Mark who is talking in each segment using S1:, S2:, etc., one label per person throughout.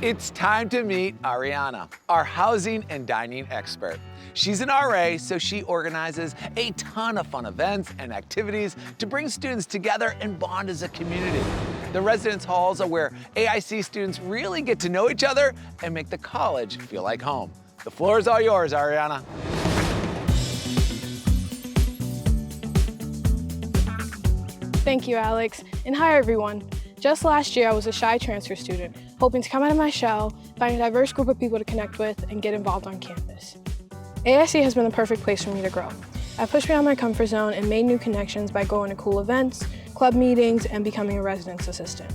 S1: It's time to meet Arianna, our housing and dining expert. She's an RA, so she organizes a ton of fun events and activities to bring students together and bond as a community. The residence halls are where AIC students really get to know each other and make the college feel like home. The floor is all yours, Arianna.
S2: Thank you, Alex, and hi everyone. Just last year, I was a shy transfer student, hoping to come out of my shell, find a diverse group of people to connect with, and get involved on campus. AIC has been the perfect place for me to grow. I've pushed me out of my comfort zone and made new connections by going to cool events, club meetings, and becoming a residence assistant.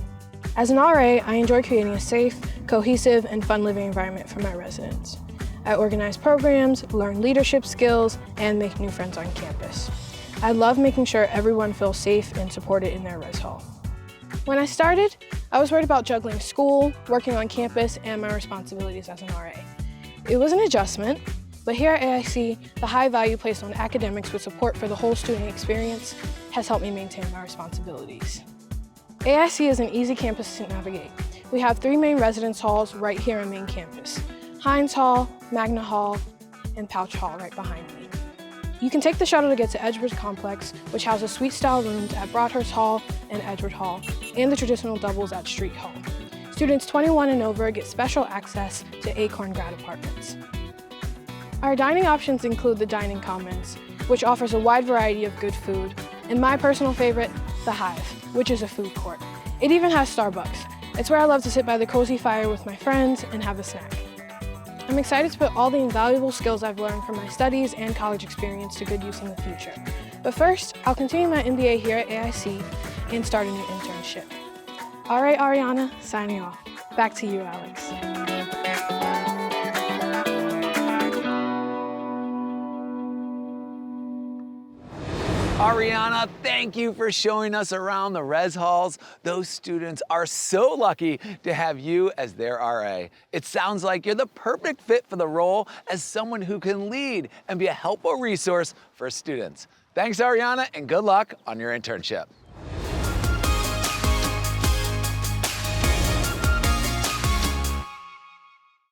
S2: As an RA, I enjoy creating a safe, cohesive, and fun living environment for my residents. I organize programs, learn leadership skills, and make new friends on campus. I love making sure everyone feels safe and supported in their res hall. When I started, I was worried about juggling school, working on campus, and my responsibilities as an RA. It was an adjustment, but here at AIC, the high value placed on academics with support for the whole student experience has helped me maintain my responsibilities. AIC is an easy campus to navigate. We have 3 main residence halls right here in main campus: Hines Hall, Magna Hall, and Pouch Hall right behind me. You can take the shuttle to get to Edgewood Complex, which houses suite-style rooms at Broadhurst Hall and Edgewood Hall, and the traditional doubles at Street Hall. Students 21 and over get special access to Acorn Grad Apartments. Our dining options include the Dining Commons, which offers a wide variety of good food, and my personal favorite, the Hive, which is a food court. It even has Starbucks. It's where I love to sit by the cozy fire with my friends and have a snack. I'm excited to put all the invaluable skills I've learned from my studies and college experience to good use in the future. But first, I'll continue my MBA here at AIC and start a new internship. All right, Arianna, signing off. Back to you, Alex.
S1: Arianna, thank you for showing us around the res halls. Those students are so lucky to have you as their RA. It sounds like you're the perfect fit for the role as someone who can lead and be a helpful resource for students. Thanks, Arianna, and good luck on your internship.